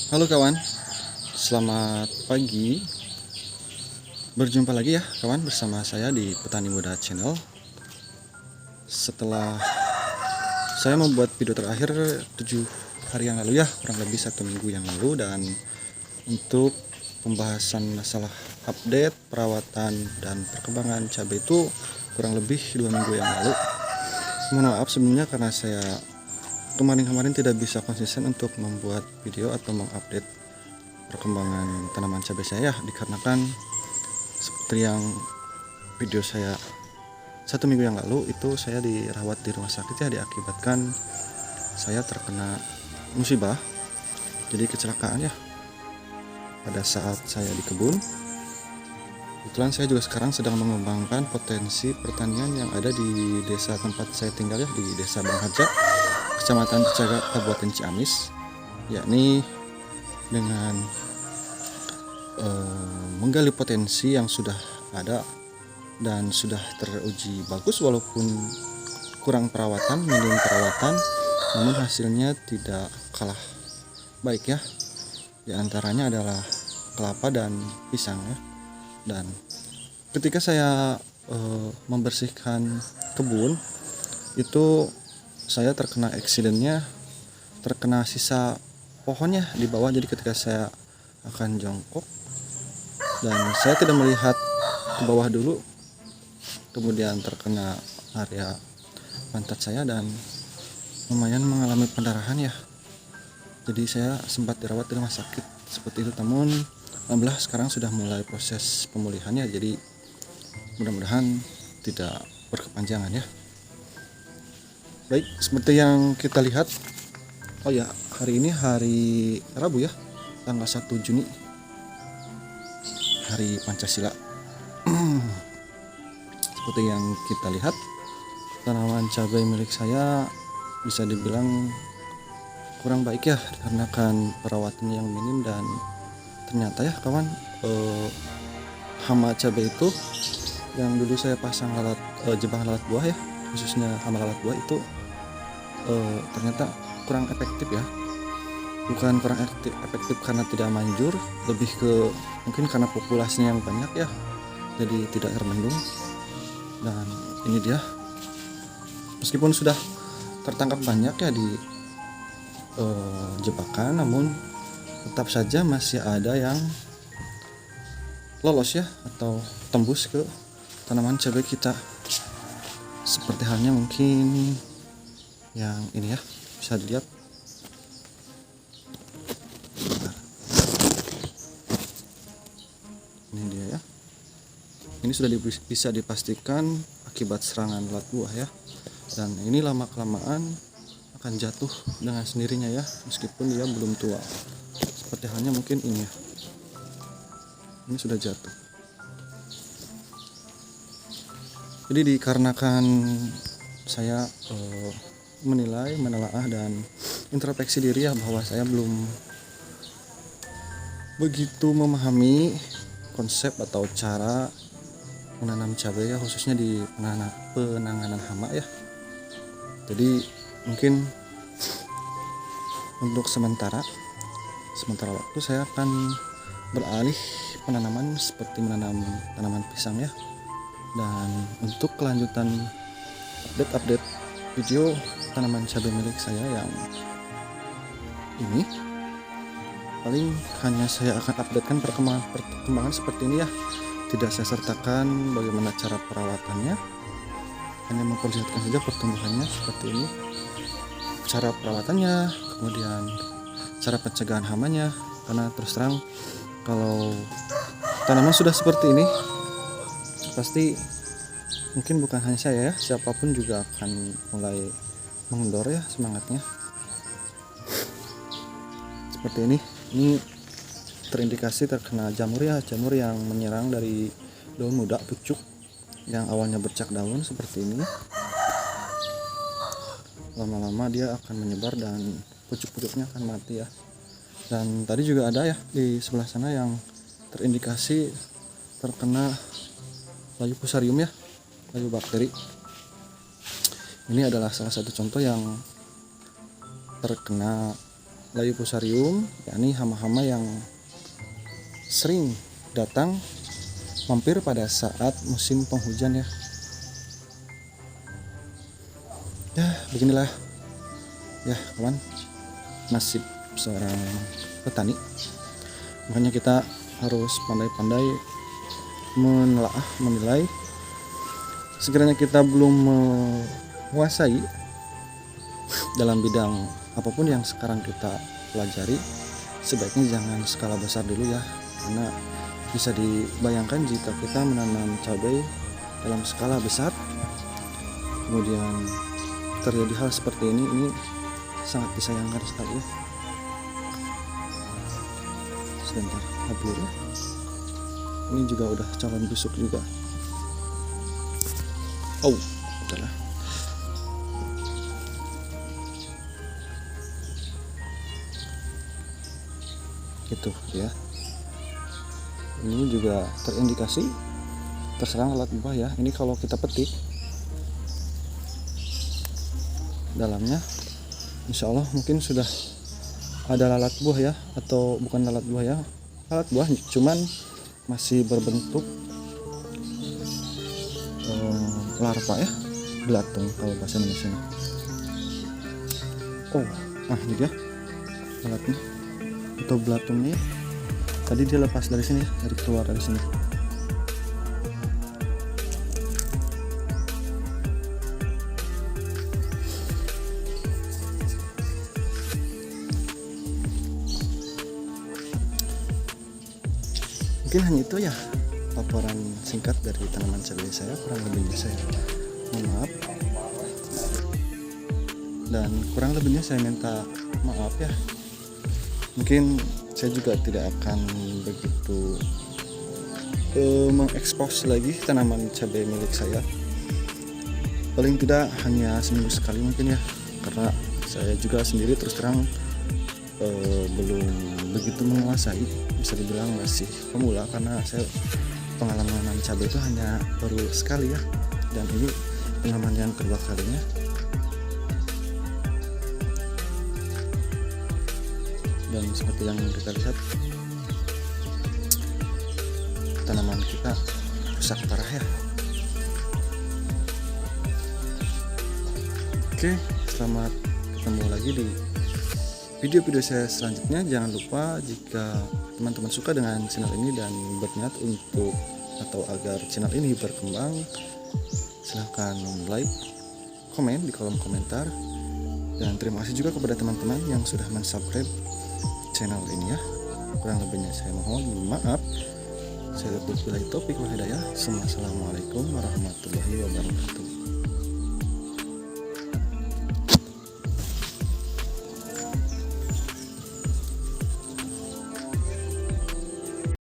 Halo kawan, selamat pagi. Berjumpa lagi ya kawan bersama saya di Petani Muda Channel. Setelah saya membuat video terakhir 7 hari yang lalu ya, kurang lebih 1 minggu yang lalu, dan untuk pembahasan masalah update, perawatan, dan perkembangan cabai itu kurang lebih 2 minggu yang lalu. Mohon maaf sebelumnya karena saya kemarin tidak bisa konsisten untuk membuat video atau mengupdate perkembangan tanaman cabai saya, dikarenakan seperti yang video saya 1 minggu yang lalu itu saya dirawat di rumah sakit ya, diakibatkan saya terkena musibah, jadi kecelakaan ya pada saat saya di kebun. Kebetulan saya juga sekarang sedang mengembangkan potensi pertanian yang ada di desa tempat saya tinggal ya, di desa Bangharja, Kecamatan Cicaga, Kabupaten Ciamis, yakni dengan menggali potensi yang sudah ada dan sudah teruji bagus, walaupun kurang perawatan, minim perawatan, namun hasilnya tidak kalah baik ya. Di antaranya adalah kelapa dan pisang ya. Dan ketika saya membersihkan kebun itu saya terkena accidentnya, terkena sisa pohonnya di bawah. Jadi ketika saya akan jongkok dan saya tidak melihat ke bawah dulu, kemudian terkena area pantat saya dan lumayan mengalami pendarahan ya. Jadi saya sempat dirawat di rumah sakit seperti itu, namun alhamdulillah sekarang sudah mulai proses pemulihannya, jadi mudah-mudahan tidak berkepanjangan ya. Baik, seperti yang kita lihat, oh ya, hari ini hari Rabu ya, tanggal 1 Juni, hari Pancasila. Seperti yang kita lihat, tanaman cabai milik saya bisa dibilang kurang baik ya, dikarenakan perawatan yang minim. Dan ternyata ya kawan, hama cabai itu yang dulu saya pasang jebakan lalat buah ya, khususnya hama lalat buah itu ternyata kurang efektif ya. Bukan kurang efektif karena tidak manjur, lebih ke mungkin karena populasinya yang banyak ya, jadi tidak terbendung. Dan ini dia, meskipun sudah tertangkap banyak ya di jebakan, namun tetap saja masih ada yang lolos ya, atau tembus ke tanaman cabai kita. Seperti halnya mungkin yang ini ya, bisa dilihat. Ini dia ya, ini sudah bisa dipastikan akibat serangan lalat buah ya. Dan ini lama kelamaan akan jatuh dengan sendirinya ya, meskipun dia belum tua. Seperti halnya mungkin ini ya, ini sudah jatuh. Jadi dikarenakan saya menelaah dan introspeksi diri ya, bahwa saya belum begitu memahami konsep atau cara menanam cabai ya, khususnya di penanganan hama ya. Jadi mungkin untuk sementara waktu saya akan beralih penanaman seperti menanam tanaman pisang ya. Dan untuk kelanjutan update video tanaman cabai milik saya yang ini, paling hanya saya akan updatekan perkembangan seperti ini ya. Tidak saya sertakan bagaimana cara perawatannya, hanya memperlihatkan saja pertumbuhannya seperti ini, cara perawatannya, kemudian cara pencegahan hamanya. Karena terus terang, kalau tanaman sudah seperti ini, pasti mungkin bukan hanya saya ya, siapapun juga akan mulai mengendor ya semangatnya. Seperti ini terindikasi terkena jamur ya, jamur yang menyerang dari daun muda pucuk yang awalnya bercak daun seperti ini. Lama-lama dia akan menyebar dan pucuk-pucuknya akan mati ya. Dan tadi juga ada ya di sebelah sana yang terindikasi terkena layu fusarium ya, layu bakteri. Ini adalah salah satu contoh yang terkena Leiopusarium, yakni hama-hama yang sering datang mampir pada saat musim penghujan ya. Ya beginilah ya kawan, nasib seorang petani. Makanya kita harus pandai-pandai menelaah, menilai. Sekiranya kita belum menguasai dalam bidang apapun yang sekarang kita pelajari, sebaiknya jangan skala besar dulu ya, karena bisa dibayangkan jika kita menanam cabai dalam skala besar kemudian terjadi hal seperti ini sangat disayangkan sekali ya. Sebentar, hablur ya. Ini juga udah calon busuk juga. Oh, udahlah. Gitu ya. Ini juga terindikasi terserang lalat buah ya. Ini kalau kita petik dalamnya, insya Allah mungkin sudah ada lalat buah ya, atau bukan lalat buah ya, lalat buah cuman masih berbentuk larva ya, belatung kalau bahasa Indonesia. Oh, ini dia lalatnya atau belatungnya ya. Tadi dia lepas dari sini, dari keluar dari sini. Mungkin hanya itu ya laporan singkat dari tanaman cabai saya, kurang lebihnya saya mohon maaf, dan kurang lebihnya saya minta maaf ya. Mungkin saya juga tidak akan begitu mengekspos lagi tanaman cabai milik saya, paling tidak hanya seminggu sekali mungkin ya, karena saya juga sendiri terus terang belum begitu menguasai, bisa dibilang masih pemula, karena saya pengalaman menanam cabai itu hanya baru sekali ya, dan ini pengalaman yang kedua kalinya. Dan seperti yang kita lihat, tanaman kita rusak parah ya. Oke, selamat ketemu lagi di video-video saya selanjutnya. Jangan lupa jika teman-teman suka dengan channel ini dan berniat untuk atau agar channel ini berkembang, silahkan like, komen di kolom komentar, dan terima kasih juga kepada teman-teman yang sudah mensubscribe channel ini ya. Kurang lebihnya saya mohon maaf. Saya tutup, billahi taufik wal hidayah. Assalamualaikum warahmatullahi wabarakatuh.